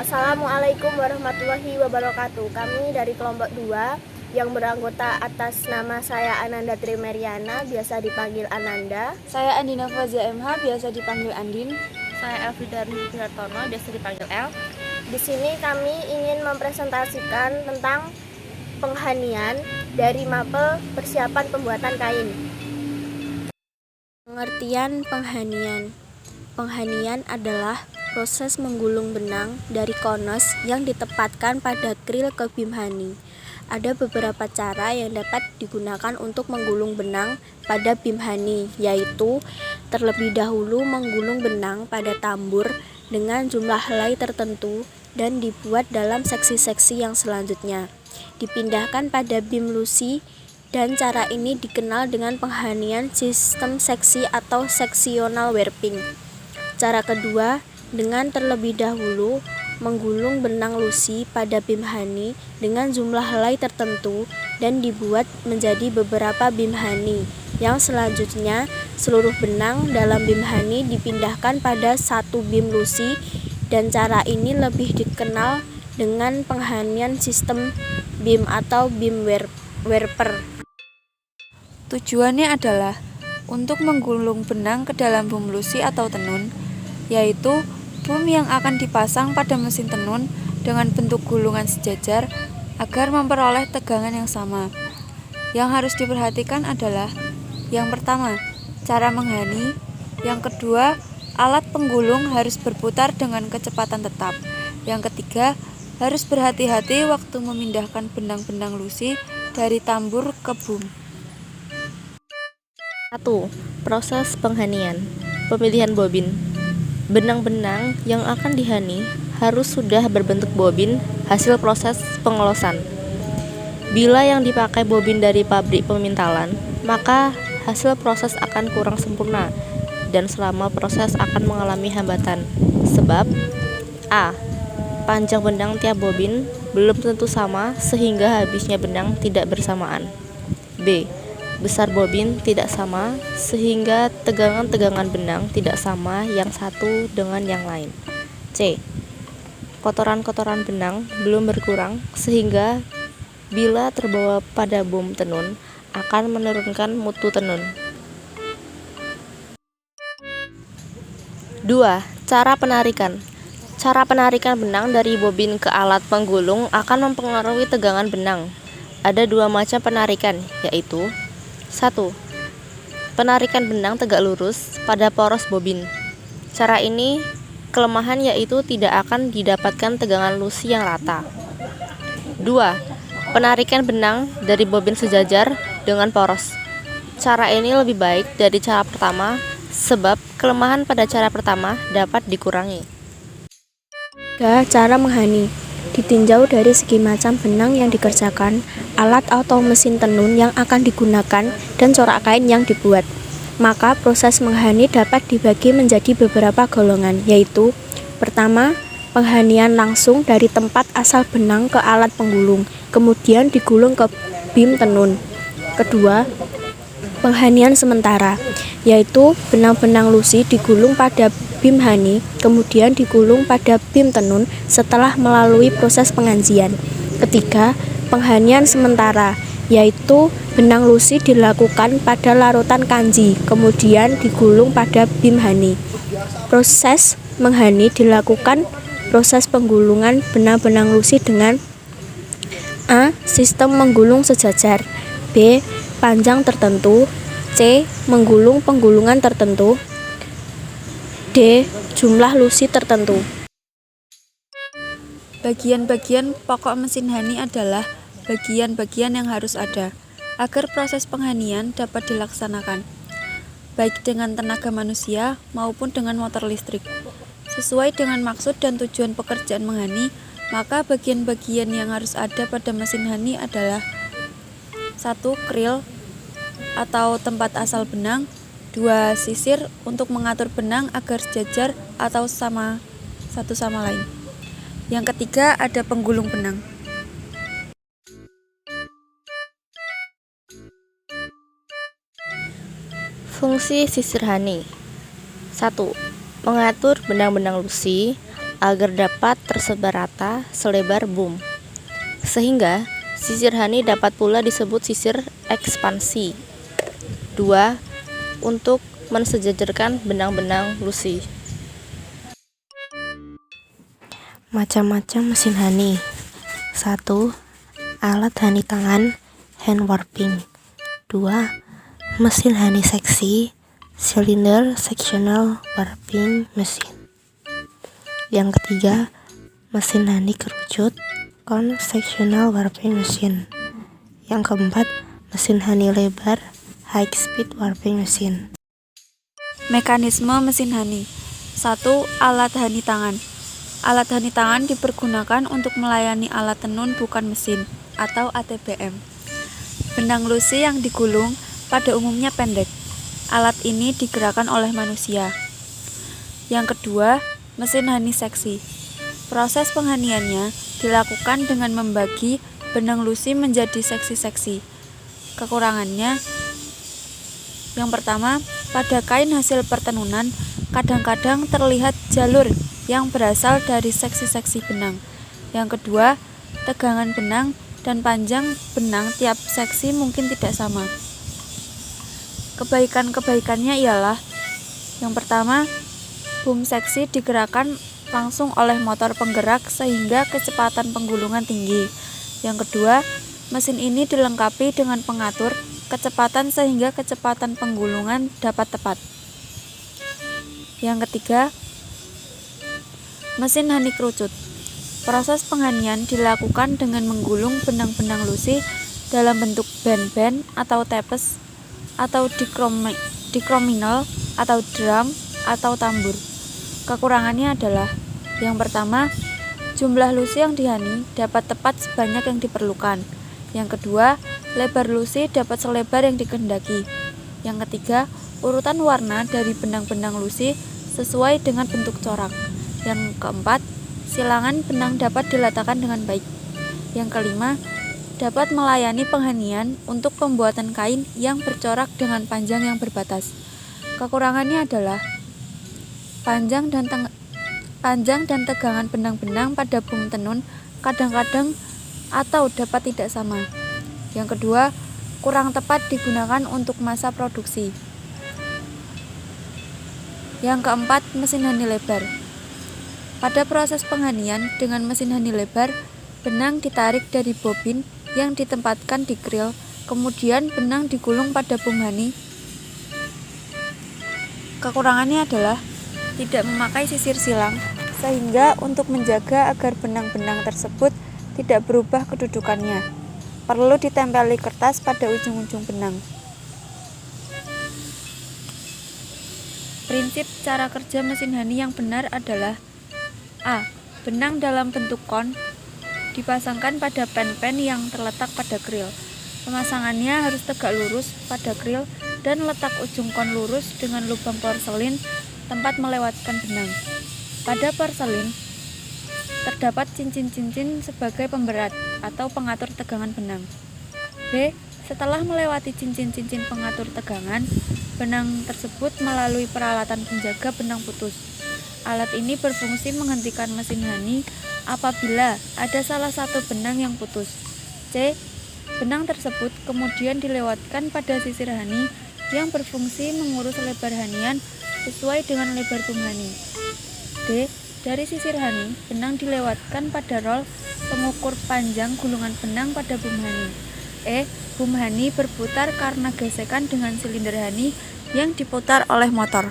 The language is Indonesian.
Assalamualaikum warahmatullahi wabarakatuh. Kami dari kelompok 2 yang beranggota atas nama saya Ananda Trimeriana, biasa dipanggil Ananda. Saya Andina Fazia MH, biasa dipanggil Andin. Saya Elvida Hartono, biasa dipanggil El. Di sini kami ingin mempresentasikan tentang penghanian dari mapel persiapan pembuatan kain. Pengertian penghanian. Penghanian adalah proses menggulung benang dari konos yang ditempatkan pada kril ke bimhani. Ada beberapa cara yang dapat digunakan untuk menggulung benang pada bimhani, yaitu terlebih dahulu menggulung benang pada tambur dengan jumlah helai tertentu dan dibuat dalam seksi-seksi yang selanjutnya dipindahkan pada bim lusi, dan cara ini dikenal dengan penghanian sistem seksi atau seksional warping. Cara kedua, dengan terlebih dahulu menggulung benang lusi pada bimhani dengan jumlah helai tertentu dan dibuat menjadi beberapa bimhani, yang selanjutnya seluruh benang dalam bimhani dipindahkan pada satu bim lusi, dan cara ini lebih dikenal dengan penghanian sistem bim atau bim warper. Tujuannya adalah untuk menggulung benang ke dalam bum lusi atau tenun, yaitu bum yang akan dipasang pada mesin tenun dengan bentuk gulungan sejajar agar memperoleh tegangan yang sama. Yang harus diperhatikan adalah yang pertama, cara menghani. Yang kedua, alat penggulung harus berputar dengan kecepatan tetap. Yang ketiga, harus berhati-hati waktu memindahkan benang-benang lusi dari tambur ke bum. 1. Proses penghanian. Pemilihan bobin. Benang-benang yang akan dihani harus sudah berbentuk bobin hasil proses pengelosan. Bila yang dipakai bobin dari pabrik pemintalan, maka hasil proses akan kurang sempurna dan selama proses akan mengalami hambatan. Sebab A. Panjang benang tiap bobin belum tentu sama sehingga habisnya benang tidak bersamaan. B. Besar bobin tidak sama sehingga tegangan-tegangan benang tidak sama yang satu dengan yang lain. C. Kotoran-kotoran benang belum berkurang sehingga bila terbawa pada bum tenun akan menurunkan mutu tenun. 2. Cara penarikan. Cara penarikan benang dari bobin ke alat penggulung akan mempengaruhi tegangan benang. Ada dua macam penarikan, yaitu 1. Penarikan benang tegak lurus pada poros bobin. Cara ini kelemahan yaitu tidak akan didapatkan tegangan lusi yang rata. 2. Penarikan benang dari bobin sejajar dengan poros. Cara ini lebih baik dari cara pertama sebab kelemahan pada cara pertama dapat dikurangi. 3. Cara menghani. Ditinjau dari segi macam benang yang dikerjakan, alat atau mesin tenun yang akan digunakan, dan corak kain yang dibuat. Maka proses menghani dapat dibagi menjadi beberapa golongan, yaitu pertama, penghanian langsung dari tempat asal benang ke alat penggulung, kemudian digulung ke bim tenun. Kedua, penghanian sementara, yaitu benang-benang lusi digulung pada bim hani, kemudian digulung pada bim tenun setelah melalui proses pengancian. Ketiga, penghanian sementara, yaitu benang lusi dilakukan pada larutan kanji, kemudian digulung pada bim hani. Proses menghani dilakukan proses penggulungan benang-benang lusi dengan A. Sistem menggulung sejajar, B. Panjang tertentu, C. Menggulung penggulungan tertentu, D. Jumlah lusi tertentu. Bagian-bagian pokok mesin hani adalah bagian-bagian yang harus ada agar proses penghanian dapat dilaksanakan, baik dengan tenaga manusia maupun dengan motor listrik. Sesuai dengan maksud dan tujuan pekerjaan menghani, maka bagian-bagian yang harus ada pada mesin hani adalah 1. Kril atau tempat asal benang. 2. Sisir untuk mengatur benang agar sejajar atau sama satu sama lain. Yang ketiga ada penggulung benang. Fungsi sisir hani. 1. Mengatur benang-benang lusi agar dapat tersebar rata selebar boom. Sehingga sisir honey dapat pula disebut sisir ekspansi. 2. Untuk mensejajarkan benang-benang lucy. Macam-macam mesin honey. 1. Alat honey tangan, hand warping. 2. Mesin honey seksi, cylinder sectional warping machine. Yang ketiga, mesin honey kerucut, cone sectional warping machine. Yang keempat, mesin honey lebar, high speed warping machine. Mekanisme mesin honey. 1. Alat honey tangan. Alat honey tangan dipergunakan untuk melayani alat tenun bukan mesin atau ATBM. Benang lucy yang digulung pada umumnya pendek. Alat ini digerakkan oleh manusia. Yang kedua, mesin honey seksi. Proses penghaniannya dilakukan dengan membagi benang lucy menjadi seksi-seksi. Kekurangannya, yang pertama, pada kain hasil pertenunan kadang-kadang terlihat jalur yang berasal dari seksi-seksi benang. Yang kedua, tegangan benang dan panjang benang tiap seksi mungkin tidak sama. Kebaikan-kebaikannya ialah, yang pertama, boom seksi digerakkan langsung oleh motor penggerak sehingga kecepatan penggulungan tinggi. Yang kedua, mesin ini dilengkapi dengan pengatur kecepatan sehingga kecepatan penggulungan dapat tepat. Yang ketiga, mesin honey kerucut. Proses penghanian dilakukan dengan menggulung benang-benang lucy dalam bentuk band-band atau tapes atau dikrominal atau drum atau tambur. Kekurangannya adalah, yang pertama, jumlah lucy yang dihani dapat tepat sebanyak yang diperlukan. Yang kedua, lebar lucy dapat selebar yang dikehendaki. Yang ketiga, urutan warna dari benang-benang lucy sesuai dengan bentuk corak. Yang keempat, silangan benang dapat diletakkan dengan baik. Yang kelima, dapat melayani penghanian untuk pembuatan kain yang bercorak dengan panjang yang berbatas. Kekurangannya adalah panjang dan tegangan benang-benang pada boom tenun kadang-kadang atau dapat tidak sama. Yang kedua, kurang tepat digunakan untuk masa produksi. Yang keempat, mesin honey lebar. Pada proses penghanian dengan mesin honey lebar, benang ditarik dari bobin yang ditempatkan di krill, kemudian benang digulung pada boom honey. Kekurangannya adalah tidak memakai sisir silang, sehingga untuk menjaga agar benang-benang tersebut tidak berubah kedudukannya, perlu ditempeli kertas pada ujung-ujung benang. Prinsip cara kerja mesin honey yang benar adalah: A. Benang dalam bentuk kon dipasangkan pada pen-pen yang terletak pada krill. Pemasangannya harus tegak lurus pada krill dan letak ujung kon lurus dengan lubang porselin tempat melewatkan benang. Pada porselin terdapat cincin-cincin sebagai pemberat atau pengatur tegangan benang. B. Setelah melewati cincin-cincin pengatur tegangan, benang tersebut melalui peralatan penjaga benang putus. Alat ini berfungsi menghentikan mesin honey apabila ada salah satu benang yang putus. C. Benang tersebut kemudian dilewatkan pada sisir honey yang berfungsi mengurus lebar hanian sesuai dengan lebar boom honey. D. Dari sisir honey, benang dilewatkan pada roll pengukur panjang gulungan benang pada boom honey. E. Boom honey berputar karena gesekan dengan silinder honey yang diputar oleh motor.